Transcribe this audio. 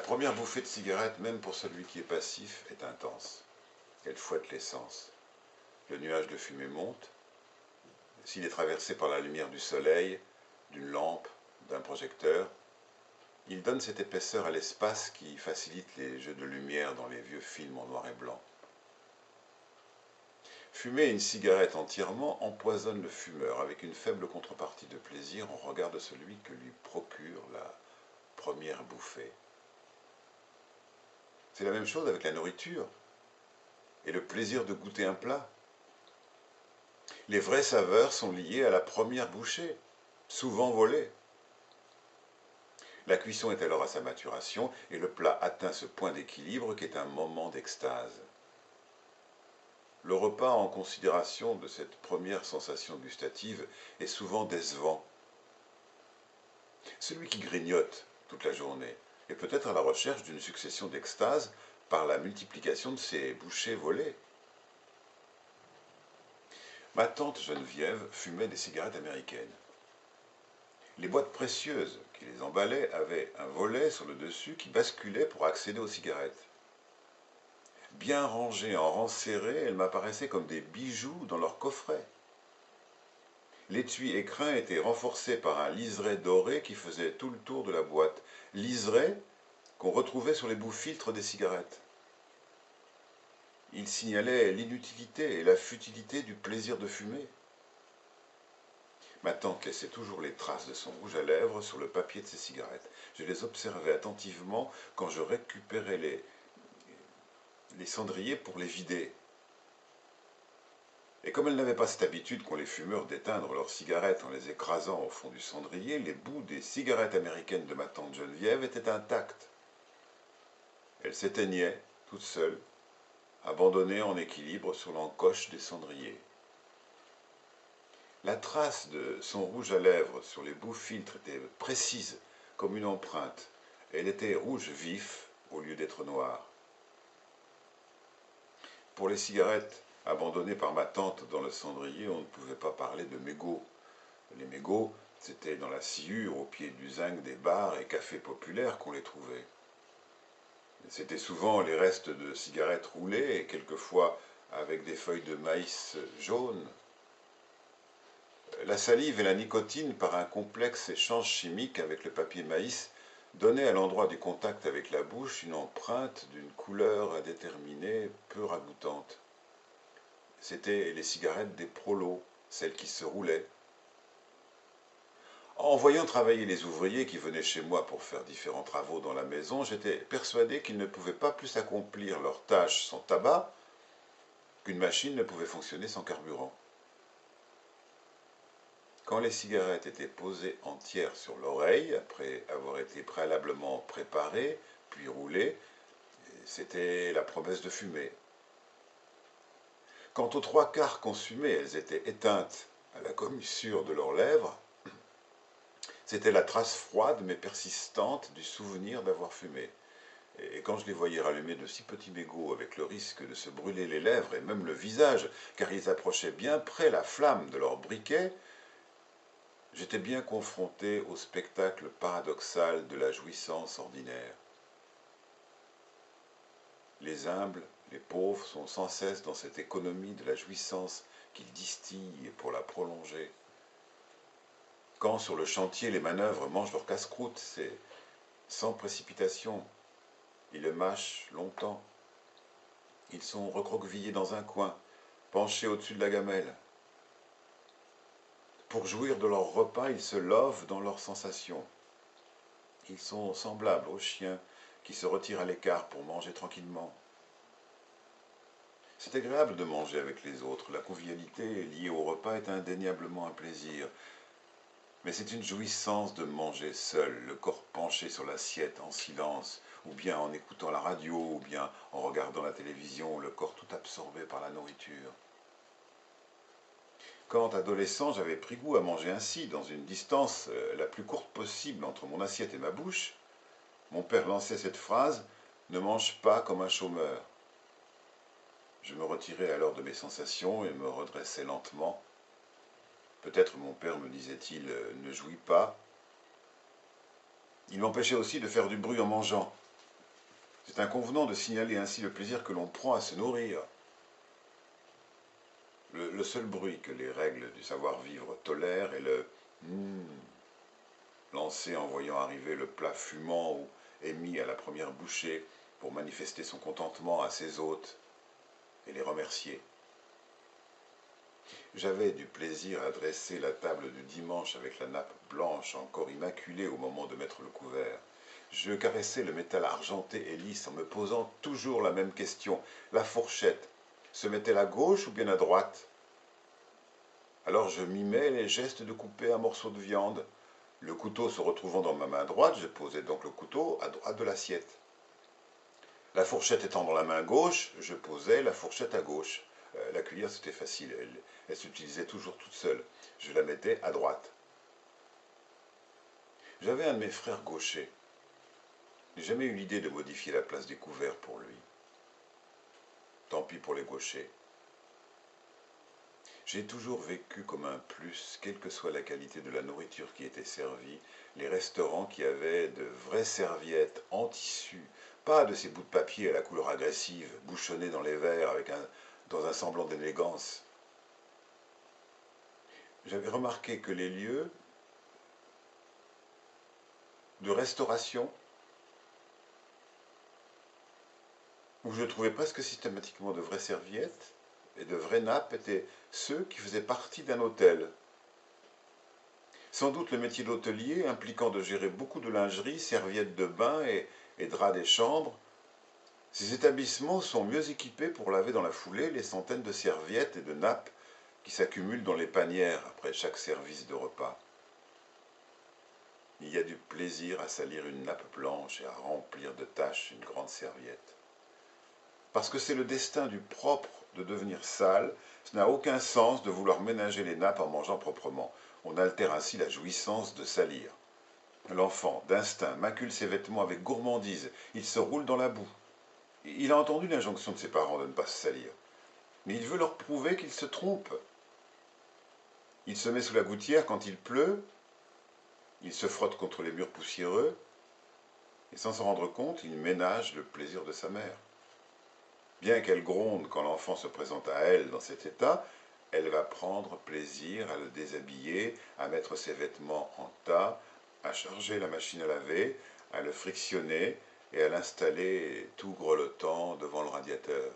première bouffée de cigarette, même pour celui qui est passif, est intense. Elle fouette les sens. Le nuage de fumée monte. S'il est traversé par la lumière du soleil, d'une lampe, d'un projecteur, il donne cette épaisseur à l'espace qui facilite les jeux de lumière dans les vieux films en noir et blanc. Fumer une cigarette entièrement empoisonne le fumeur avec une faible contrepartie de plaisir en regard de celui que lui procure la première bouffée. C'est la même chose avec la nourriture et le plaisir de goûter un plat. Les vraies saveurs sont liées à la première bouchée, souvent volée. La cuisson est alors à sa maturation et le plat atteint ce point d'équilibre qui est un moment d'extase. Le repas en considération de cette première sensation gustative est souvent décevant. Celui qui grignote toute la journée est peut-être à la recherche d'une succession d'extases par la multiplication de ces bouchées volées. Ma tante Geneviève fumait des cigarettes américaines. Les boîtes précieuses qui les emballaient avaient un volet sur le dessus qui basculait pour accéder aux cigarettes. Bien rangées en rang serré, elles m'apparaissaient comme des bijoux dans leur coffret. L'étui écrin était renforcé par un liseré doré qui faisait tout le tour de la boîte. Liseré qu'on retrouvait sur les bouts-filtres des cigarettes. Il signalait l'inutilité et la futilité du plaisir de fumer. Ma tante laissait toujours les traces de son rouge à lèvres sur le papier de ses cigarettes. Je les observais attentivement quand je récupérais les cendriers pour les vider. Et comme elle n'avait pas cette habitude qu'ont les fumeurs d'éteindre leurs cigarettes en les écrasant au fond du cendrier, les bouts des cigarettes américaines de ma tante Geneviève étaient intacts. Elles s'éteignaient, toutes seules, abandonnées en équilibre sur l'encoche des cendriers. La trace de son rouge à lèvres sur les bouts-filtres était précise, comme une empreinte. Elle était rouge vif au lieu d'être noire. Pour les cigarettes abandonnées par ma tante dans le cendrier, on ne pouvait pas parler de mégots. Les mégots, c'était dans la sciure, au pied du zinc des bars et cafés populaires qu'on les trouvait. C'était souvent les restes de cigarettes roulées, et quelquefois avec des feuilles de maïs jaunes. La salive et la nicotine, par un complexe échange chimique avec le papier maïs, donnaient à l'endroit du contact avec la bouche une empreinte d'une couleur indéterminée, peu ragoûtante. C'étaient les cigarettes des prolos, celles qui se roulaient. En voyant travailler les ouvriers qui venaient chez moi pour faire différents travaux dans la maison, j'étais persuadé qu'ils ne pouvaient pas plus accomplir leurs tâches sans tabac qu'une machine ne pouvait fonctionner sans carburant. Quand les cigarettes étaient posées entières sur l'oreille, après avoir été préalablement préparées, puis roulées, c'était la promesse de fumer. Quand aux trois quarts consumées, elles étaient éteintes à la commissure de leurs lèvres, c'était la trace froide mais persistante du souvenir d'avoir fumé. Et quand je les voyais rallumer de si petits mégots avec le risque de se brûler les lèvres et même le visage, car ils approchaient bien près la flamme de leur briquet, j'étais bien confronté au spectacle paradoxal de la jouissance ordinaire. Les humbles, les pauvres sont sans cesse dans cette économie de la jouissance qu'ils distillent pour la prolonger. Quand sur le chantier les manœuvres mangent leur casse-croûte, c'est sans précipitation. Ils le mâchent longtemps. Ils sont recroquevillés dans un coin, penchés au-dessus de la gamelle. Pour jouir de leur repas, ils se lovent dans leurs sensations. Ils sont semblables aux chiens qui se retirent à l'écart pour manger tranquillement. C'est agréable de manger avec les autres. La convivialité liée au repas est indéniablement un plaisir. Mais c'est une jouissance de manger seul, le corps penché sur l'assiette en silence, ou bien en écoutant la radio, ou bien en regardant la télévision, le corps tout absorbé par la nourriture. Quand adolescent, j'avais pris goût à manger ainsi, dans une distance la plus courte possible entre mon assiette et ma bouche. Mon père lançait cette phrase « Ne mange pas comme un chômeur ». Je me retirais alors de mes sensations et me redressais lentement. Peut-être mon père me disait-il « Ne jouis pas ». Il m'empêchait aussi de faire du bruit en mangeant. C'est inconvenant de signaler ainsi le plaisir que l'on prend à se nourrir. Le seul bruit que les règles du savoir-vivre tolèrent est le lancé en voyant arriver le plat fumant ou émis à la première bouchée pour manifester son contentement à ses hôtes et les remercier. J'avais du plaisir à dresser la table du dimanche avec la nappe blanche encore immaculée au moment de mettre le couvert. Je caressais le métal argenté et lisse en me posant toujours la même question. La fourchette se met-elle à gauche ou bien à droite? Alors je mimais les gestes de couper un morceau de viande. Le couteau se retrouvant dans ma main droite, je posais donc le couteau à droite de l'assiette. La fourchette étant dans la main gauche, je posais la fourchette à gauche. La cuillère, c'était facile, elle s'utilisait toujours toute seule. Je la mettais à droite. J'avais un de mes frères gaucher. Je n'ai jamais eu l'idée de modifier la place des couverts pour lui. Tant pis pour les gauchers. J'ai toujours vécu comme un plus, quelle que soit la qualité de la nourriture qui était servie, les restaurants qui avaient de vraies serviettes en tissu, pas de ces bouts de papier à la couleur agressive, bouchonnés dans les verres dans un semblant d'élégance. J'avais remarqué que les lieux de restauration, où je trouvais presque systématiquement de vraies serviettes et de vraies nappes, étaient ceux qui faisaient partie d'un hôtel. Sans doute le métier d'hôtelier impliquant de gérer beaucoup de lingerie, serviettes de bain et draps des chambres, ces établissements sont mieux équipés pour laver dans la foulée les centaines de serviettes et de nappes qui s'accumulent dans les panières après chaque service de repas. Il y a du plaisir à salir une nappe blanche et à remplir de taches une grande serviette. Parce que c'est le destin du propre de devenir sale, ça n'a aucun sens de vouloir ménager les nappes en mangeant proprement. On altère ainsi la jouissance de salir. L'enfant, d'instinct, macule ses vêtements avec gourmandise, il se roule dans la boue. Il a entendu l'injonction de ses parents de ne pas se salir, mais il veut leur prouver qu'ils se trompent. Il se met sous la gouttière quand il pleut, il se frotte contre les murs poussiéreux, et sans s'en rendre compte, il ménage le plaisir de sa mère. Bien qu'elle gronde quand l'enfant se présente à elle dans cet état, elle va prendre plaisir à le déshabiller, à mettre ses vêtements en tas, à charger la machine à laver, à le frictionner et à l'installer tout grelottant devant le radiateur.